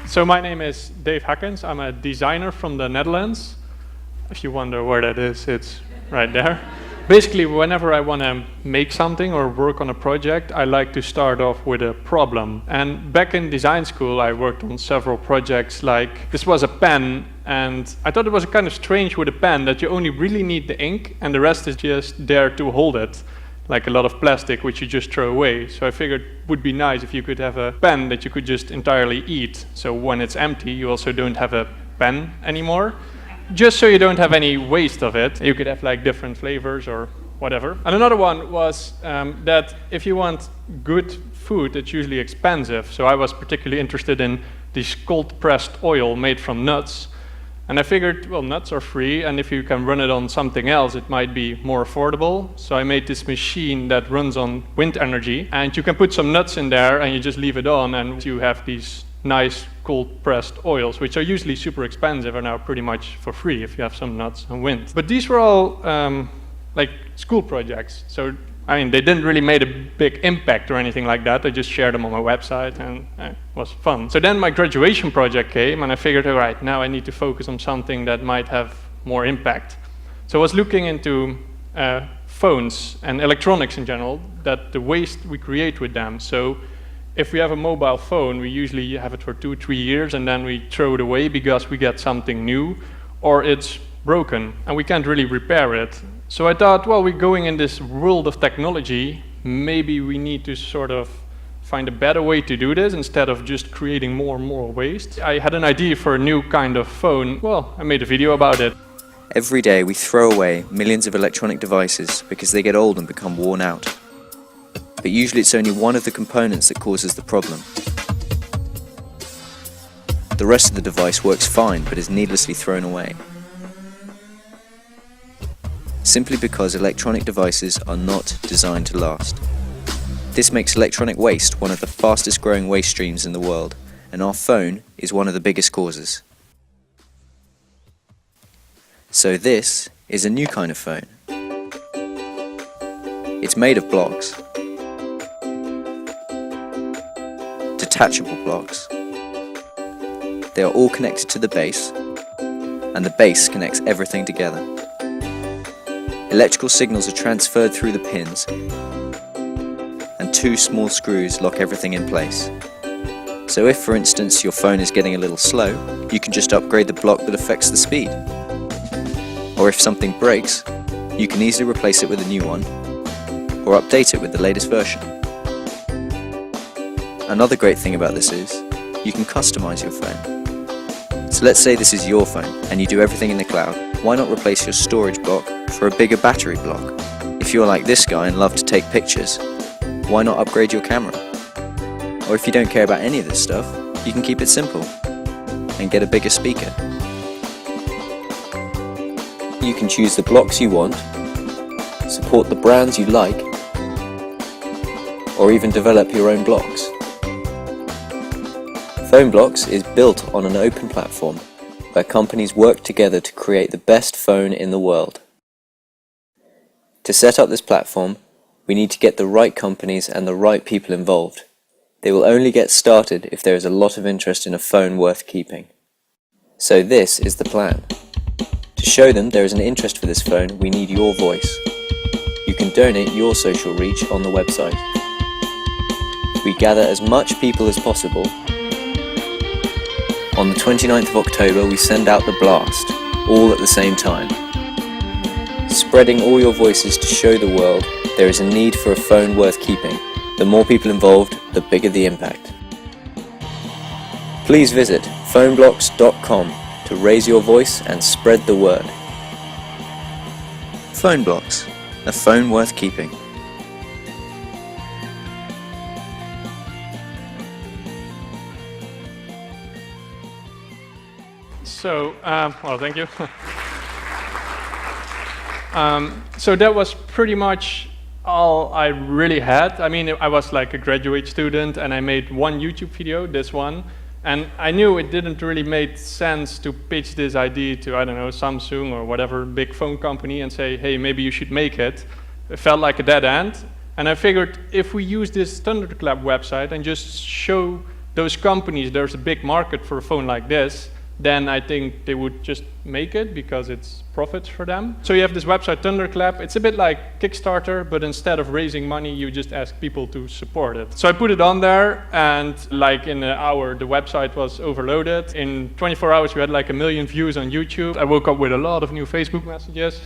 So my name is Dave Hakkens. I'm a designer from the Netherlands. If you wonder where that is, it's right there. Basically, whenever I want to make something or work on a project, I like to start off with a problem. And back in design school, I worked on several projects. Like, this was a pen, and I thought it was kind of strange with a pen that you only really need the ink, and the rest is just there to hold it, like a lot of plastic, which you just throw away. So I figured it would be nice if you could have a pen that you could just entirely eat. So when it's empty, you also don't have a pen anymore. Just so you don't have any waste of it. You could have like different flavors or whatever. And another one was that if you want good food, it's usually expensive. So I was particularly interested in this cold pressed oil made from nuts. And I figured, well, nuts are free, and if you can run it on something else, it might be more affordable. So I made this machine that runs on wind energy, and you can put some nuts in there and you just leave it on, and you have these nice cold pressed oils, which are usually super expensive and are pretty much for free if you have some nuts and wind. But these were all like school projects. So I mean, they didn't really make a big impact or anything like that. I just shared them on my website, and it was fun. So then my graduation project came, and I figured, all right, now I need to focus on something that might have more impact. So I was looking into phones and electronics in general, that the waste we create with them. So if we have a mobile phone, we usually have it for 2-3 years, and then we throw it away because we get something new, or it's broken, and we can't really repair it. So I thought, well, we're going in this world of technology, maybe we need to sort of find a better way to do this instead of just creating more and more waste. I had an idea for a new kind of phone. Well, I made a video about it. Every day we throw away millions of electronic devices because they get old and become worn out. But usually it's only one of the components that causes the problem. The rest of the device works fine but is needlessly thrown away. Simply because electronic devices are not designed to last. This makes electronic waste one of the fastest growing waste streams in the world, and our phone is one of the biggest causes. So this is a new kind of phone. It's made of blocks. Detachable blocks. They are all connected to the base, and the base connects everything together. Electrical signals are transferred through the pins, and 2 small screws lock everything in place. So if, for instance, your phone is getting a little slow, you can just upgrade the block that affects the speed. Or if something breaks, you can easily replace it with a new one, or update it with the latest version. Another great thing about this is, you can customize your phone. So let's say this is your phone, and you do everything in the cloud. Why not replace your storage block for a bigger battery block? If you're like this guy and love to take pictures, why not upgrade your camera? Or if you don't care about any of this stuff, you can keep it simple and get a bigger speaker. You can choose the blocks you want, support the brands you like, or even develop your own blocks. PhoneBlocks is built on an open platform where companies work together to create the best phone in the world. To set up this platform, we need to get the right companies and the right people involved. They will only get started if there is a lot of interest in a phone worth keeping. So this is the plan. To show them there is an interest for this phone, we need your voice. You can donate your social reach on the website. We gather as much people as possible. On the 29th of October, we send out the blast, all at the same time. Spreading all your voices to show the world there is a need for a phone worth keeping. The more people involved, the bigger the impact. Please visit phoneblocks.com to raise your voice and spread the word. PhoneBlocks, a phone worth keeping. So, well, thank you. So that was pretty much all I really had. I mean, I was like a graduate student, and I made one YouTube video, this one, and I knew it didn't really make sense to pitch this idea to, I don't know, Samsung or whatever big phone company and say, hey, maybe you should make it. It felt like a dead end, and I figured if we use this Thunderclap website and just show those companies, there's a big market for a phone like this, then I think they would just make it because it's profits for them. So you have this website Thunderclap. It's a bit like Kickstarter, but instead of raising money, you just ask people to support it. So I put it on there, and like in an hour, the website was overloaded. In 24 hours, we had like 1 million views on YouTube. I woke up with a lot of new Facebook messages.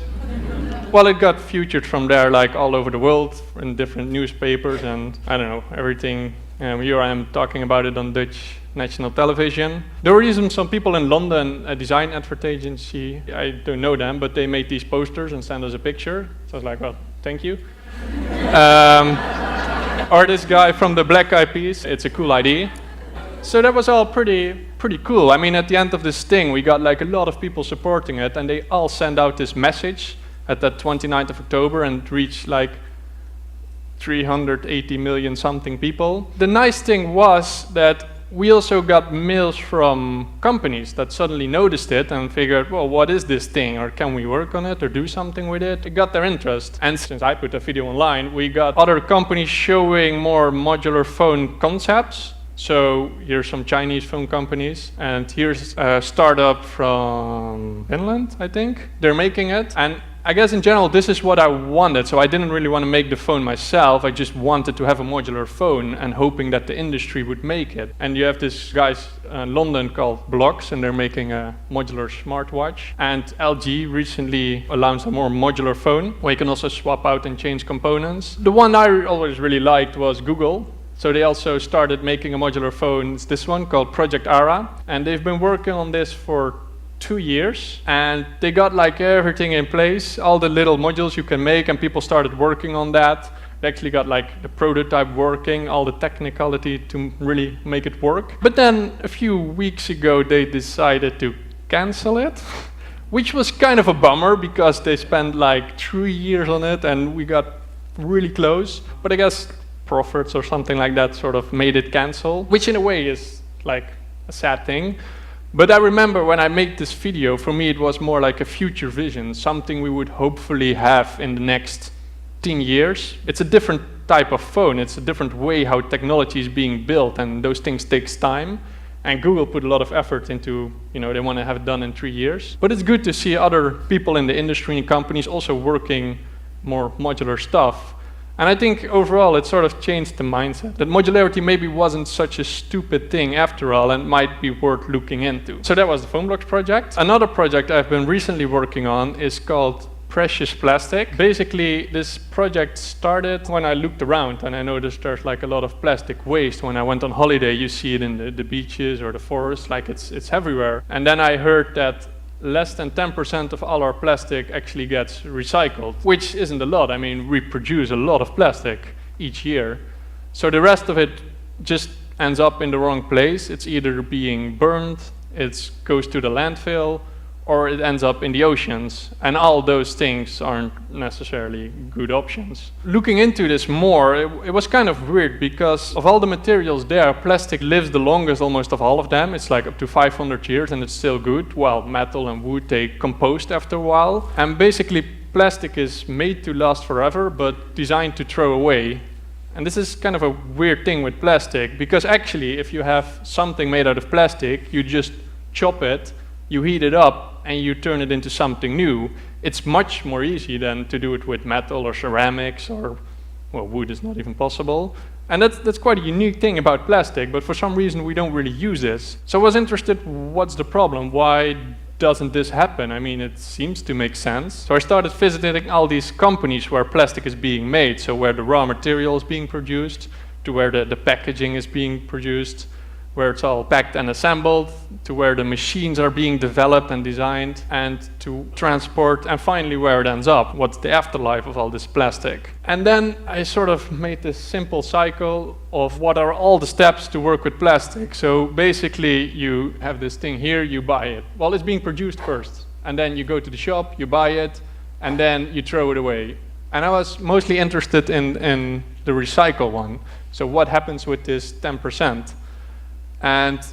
Well, it got featured from there, like all over the world, in different newspapers, and I don't know, everything. Here I am talking about it on Dutch national television. There were even some people in London, a design advertising agency, I don't know them, but they made these posters and sent us a picture. So I was like, well, thank you. Or this guy from the Black Eyed Peas, it's a cool idea. So that was all pretty cool. I mean, at the end of this thing, we got like a lot of people supporting it, and they all sent out this message at that 29th of October and reached like 380 million something people. The nice thing was that we also got mails from companies that suddenly noticed it and figured, well, what is this thing? Or can we work on it or do something with it? It got their interest. And since I put a video online, we got other companies showing more modular phone concepts. So here's some Chinese phone companies, and here's a startup from Finland, I think. They're making it, and I guess in general this is what I wanted. So I didn't really want to make the phone myself. I just wanted to have a modular phone and hoping that the industry would make it. And you have this guys in London called Blocks, and they're making a modular smartwatch. And LG recently announced a more modular phone where you can also swap out and change components. The one I always really liked was Google. So they also started making a modular phone. It's this one called Project Ara, and they've been working on this for 2 years, and they got like everything in place, all the little modules you can make, and people started working on that. They actually got like the prototype working, all the technicality to really make it work. But then a few weeks ago they decided to cancel it, which was kind of a bummer because they spent like 3 years on it and we got really close. But I guess profits or something like that sort of made it cancel, which in a way is like a sad thing. But I remember when I made this video, for me it was more like a future vision, something we would hopefully have in the next 10 years. It's a different type of phone, it's a different way how technology is being built, and those things takes time. And Google put a lot of effort into, they want to have it done in 3 years. But it's good to see other people in the industry and companies also working more modular stuff. And I think overall it sort of changed the mindset, that modularity maybe wasn't such a stupid thing after all and might be worth looking into. So that was the PhoneBlocks project. Another project I've been recently working on is called Precious Plastic. Basically, this project started when I looked around and I noticed there's like a lot of plastic waste. When I went on holiday, you see it in the beaches or the forest, like it's everywhere. And then I heard that less than 10% of all our plastic actually gets recycled, which isn't a lot. I mean, we produce a lot of plastic each year. So the rest of it just ends up in the wrong place. It's either being burned, it goes to the landfill, or it ends up in the oceans. And all those things aren't necessarily good options. Looking into this more, it was kind of weird because of all the materials there, plastic lives the longest almost of all of them. It's like up to 500 years and it's still good, while metal and wood, they compost after a while. And basically plastic is made to last forever, but designed to throw away. And this is kind of a weird thing with plastic, because actually if you have something made out of plastic, you just chop it, you heat it up, and you turn it into something new. It's much more easy than to do it with metal or ceramics or, well, wood is not even possible. And that's quite a unique thing about plastic, but for some reason we don't really use this. So I was interested, what's the problem? Why doesn't this happen? I mean, it seems to make sense. So I started visiting all these companies where plastic is being made, so where the raw material is being produced, to where the packaging is being produced, where it's all packed and assembled, to where the machines are being developed and designed, and to transport, and finally where it ends up. What's the afterlife of all this plastic? And then I sort of made this simple cycle of what are all the steps to work with plastic. So basically you have this thing here, you buy it. Well, it's being produced first, and then you go to the shop, you buy it, and then you throw it away. And I was mostly interested in the recycle one. So what happens with this 10%? And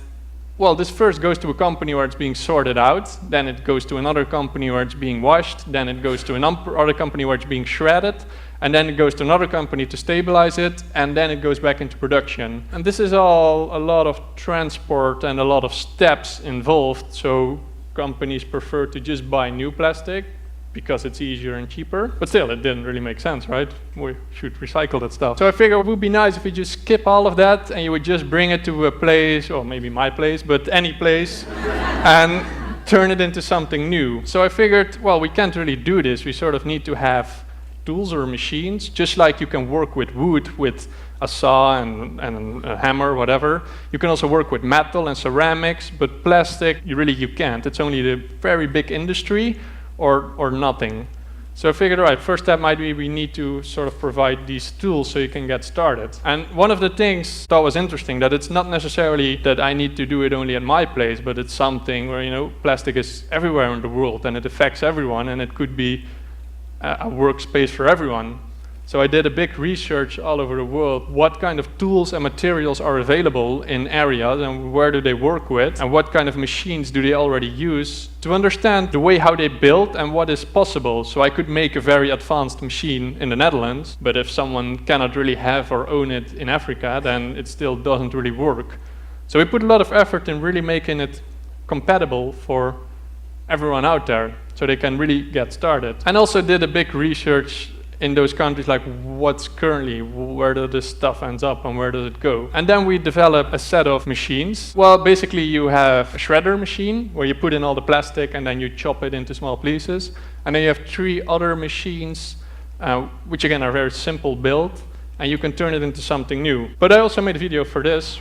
Well, this first goes to a company where it's being sorted out, then it goes to another company where it's being washed, then it goes to another company where it's being shredded, and then it goes to another company to stabilize it, and then it goes back into production. And this is all a lot of transport and a lot of steps involved, so companies prefer to just buy new plastic because it's easier and cheaper. But still, it didn't really make sense, right? We should recycle that stuff. So I figured it would be nice if we just skip all of that and you would just bring it to a place, or maybe my place, but any place, and turn it into something new. So I figured, well, we can't really do this. We sort of need to have tools or machines, just like you can work with wood with a saw and a hammer, whatever. You can also work with metal and ceramics, but plastic, you can't. It's only the very big industry or nothing. So I figured, all right, first step might be we need to sort of provide these tools so you can get started. And one of the things I thought was interesting, that it's not necessarily that I need to do it only at my place, but it's something where, you know, plastic is everywhere in the world and it affects everyone, and it could be a workspace for everyone. So I did a big research all over the world, what kind of tools and materials are available in areas and where do they work with, and what kind of machines do they already use, to understand the way how they build and what is possible. So I could make a very advanced machine in the Netherlands, but if someone cannot really have or own it in Africa, then it still doesn't really work. So we put a lot of effort in really making it compatible for everyone out there, so they can really get started. And also did a big research in those countries, like what's currently, where does this stuff ends up and where does it go? And then we develop a set of machines. Well, basically you have a shredder machine where you put in all the plastic and then you chop it into small pieces. And then you have 3 other machines, which again are very simple build, and you can turn it into something new. But I also made a video for this.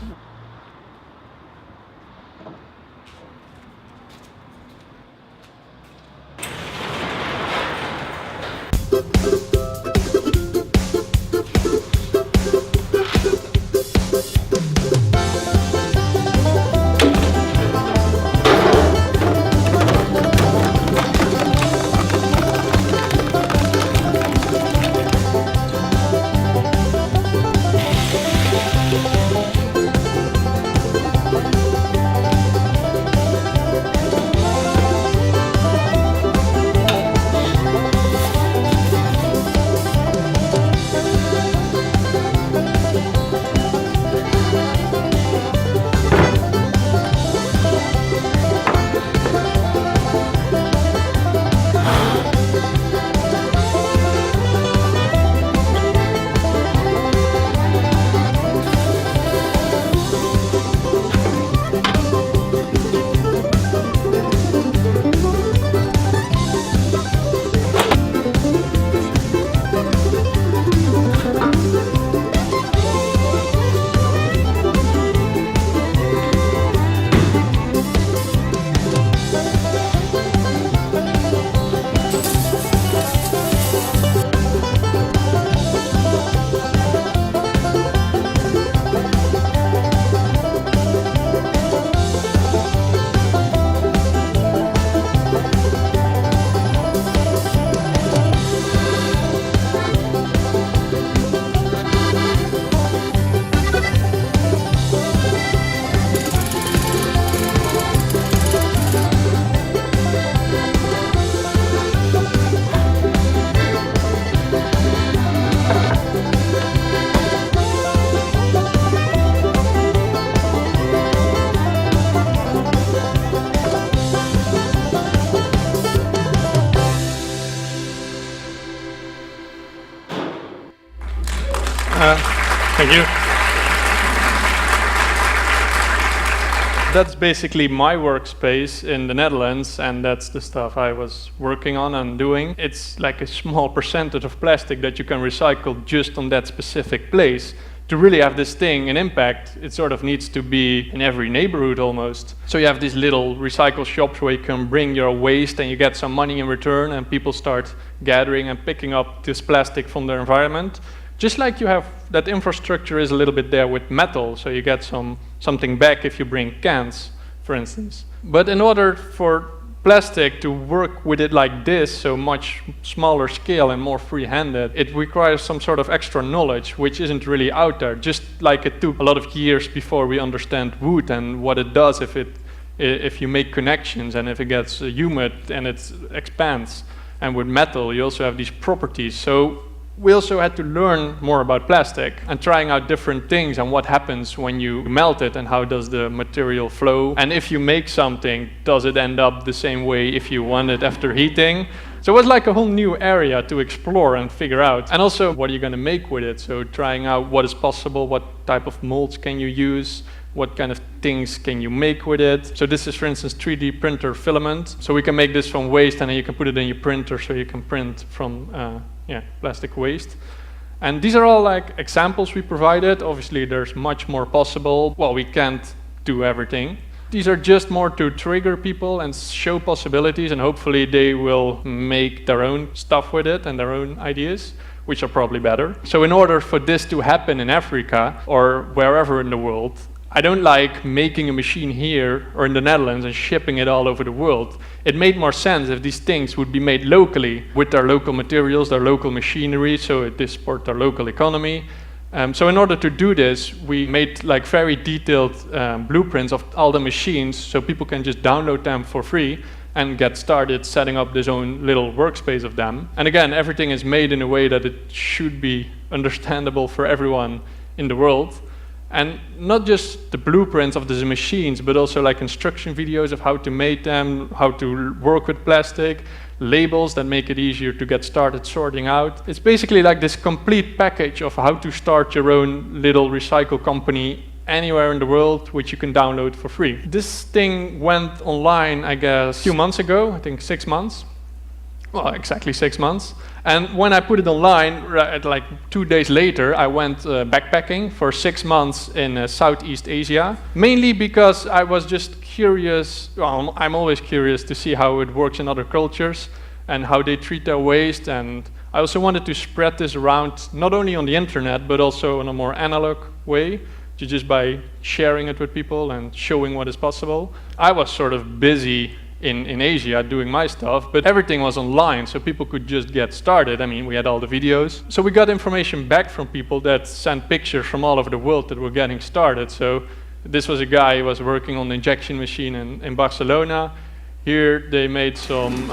Thank you. That's basically my workspace in the Netherlands, and that's the stuff I was working on and doing. It's like a small percentage of plastic that you can recycle just on that specific place. To really have this thing an impact, it sort of needs to be in every neighborhood almost. So you have these little recycle shops where you can bring your waste and you get some money in return, and people start gathering and picking up this plastic from their environment. Just like you have, that infrastructure is a little bit there with metal, so you get something back if you bring cans, for instance. But in order for plastic, to work with it like this, so much smaller scale and more free-handed, it requires some sort of extra knowledge, which isn't really out there. Just like it took a lot of years before we understand wood and what it does if you make connections and if it gets humid and it expands. And with metal, you also have these properties. So we also had to learn more about plastic and trying out different things and what happens when you melt it and how does the material flow. And if you make something, does it end up the same way if you want it after heating? So it was like a whole new area to explore and figure out. And also, what are you going to make with it? So trying out what is possible, what type of molds can you use, what kind of things can you make with it. So this is, for instance, 3D printer filament. So we can make this from waste and then you can put it in your printer so you can print from plastic waste. And these are all like examples we provided. Obviously, there's much more possible. Well, we can't do everything. These are just more to trigger people and show possibilities, and hopefully they will make their own stuff with it and their own ideas, which are probably better. So in order for this to happen in Africa or wherever in the world, I don't like making a machine here or in the Netherlands and shipping it all over the world. It made more sense if these things would be made locally with their local materials, their local machinery, so it support their local economy. So in order to do this, we made like very detailed blueprints of all the machines so people can just download them for free and get started setting up this own little workspace of them. And again, everything is made in a way that it should be understandable for everyone in the world. And not just the blueprints of these machines, but also like instruction videos of how to make them, how to work with plastic, labels that make it easier to get started sorting out. It's basically like this complete package of how to start your own little recycle company anywhere in the world, which you can download for free. This thing went online, I guess, a few months ago, I think 6 months. Well, exactly 6 months. And when I put it online, like 2 days later, I went backpacking for 6 months in Southeast Asia. Mainly because I was just curious, well, I'm always curious to see how it works in other cultures and how they treat their waste. And I also wanted to spread this around, not only on the internet, but also in a more analog way, just by sharing it with people and showing what is possible. I was sort of busy in Asia doing my stuff, but everything was online, so people could just get started. I mean, we had all the videos. So we got information back from people that sent pictures from all over the world that were getting started. So this was a guy who was working on the injection machine in Barcelona. Here they made some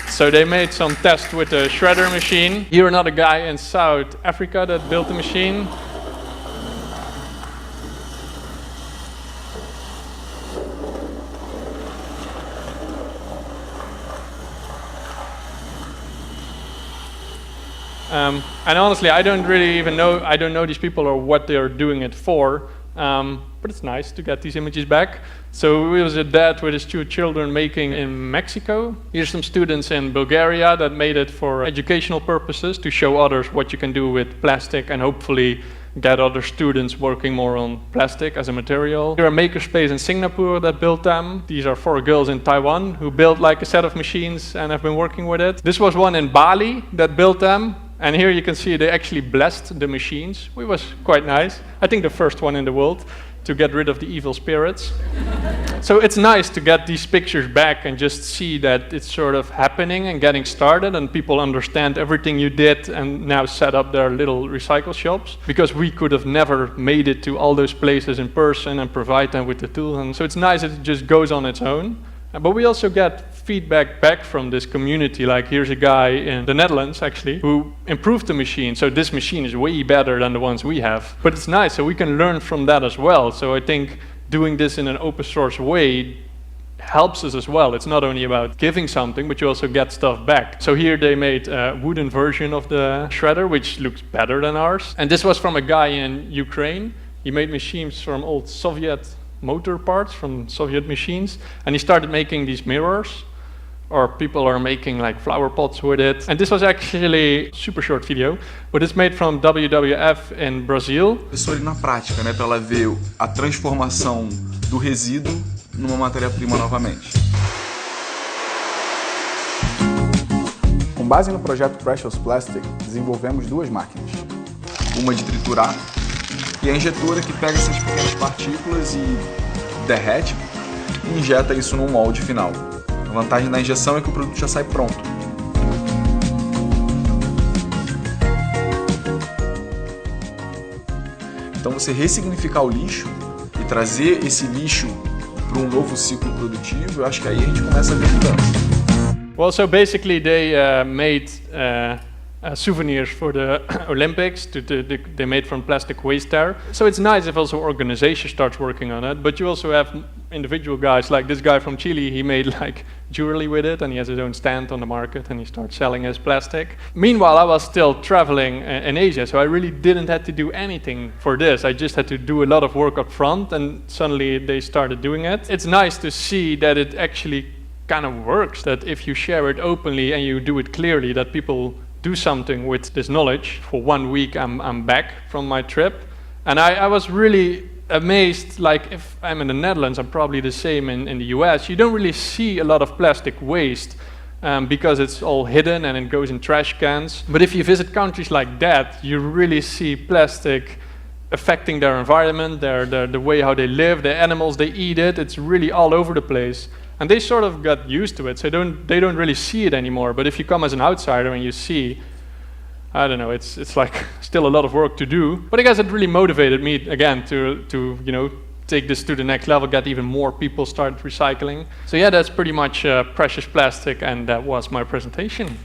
so they made some tests with a shredder machine. Here another guy in South Africa that built the machine. And honestly, I don't know these people or what they are doing it for, but it's nice to get these images back. So it was a dad with his 2 children making in Mexico. Here's some students in Bulgaria that made it for educational purposes to show others what you can do with plastic and hopefully get other students working more on plastic as a material. Here a makerspace in Singapore that built them. These are 4 girls in Taiwan who built like a set of machines and have been working with it. This was one in Bali that built them. And here you can see they actually blessed the machines, which was quite nice. I think the first one in the world to get rid of the evil spirits. So it's nice to get these pictures back and just see that it's sort of happening and getting started and people understand everything you did and now set up their little recycle shops, because we could have never made it to all those places in person and provide them with the tools. And so it's nice that it just goes on its own. But we also get feedback back from this community, like here's a guy in the Netherlands actually who improved the machine, so this machine is way better than the ones we have. But it's nice, so we can learn from that as well. So I think doing this in an open source way helps us as well. It's not only about giving something, but you also get stuff back. So here they made a wooden version of the shredder, which looks better than ours. And this was from a guy in Ukraine. He made machines from old Soviet motor parts from Soviet machines, and he started making these mirrors, or people are making like flower pots with it. And this was actually a super short video, but it's made from WWF in Brazil. Isso ali na prática, né, para ela ver a transformação do resíduo numa matéria-prima novamente. Com base no projeto Precious Plastic, desenvolvemos 2 máquinas. Uma de triturar E a injetora que pega essas pequenas partículas e derrete e injeta isso num molde final. A vantagem da injeção é que o produto já sai pronto. Então você ressignificar o lixo e trazer esse lixo para um novo ciclo produtivo, eu acho que aí a gente começa a ver mudança. Well, so basically they made souvenirs for the Olympics. They made from plastic waste there. So it's nice if also organization starts working on it, but you also have individual guys, like this guy from Chile, he made like jewelry with it and he has his own stand on the market and he starts selling his plastic. Meanwhile, I was still traveling in Asia, so I really didn't have to do anything for this. I just had to do a lot of work up front and suddenly they started doing it. It's nice to see that it actually kind of works, that if you share it openly and you do it clearly, that people do something with this knowledge. For 1 week I'm back from my trip and I was really amazed. Like if I'm in the Netherlands, I'm probably the same in the US, you don't really see a lot of plastic waste because it's all hidden and it goes in trash cans. But if you visit countries like that, you really see plastic affecting their environment, the way how they live, the animals, they eat it, it's really all over the place. And they sort of got used to it, so they don't really see it anymore. But if you come as an outsider and you see, I don't know, it's like still a lot of work to do. But I guess it really motivated me again to you know, take this to the next level, get even more people started recycling. So yeah, that's pretty much precious plastic, and that was my presentation.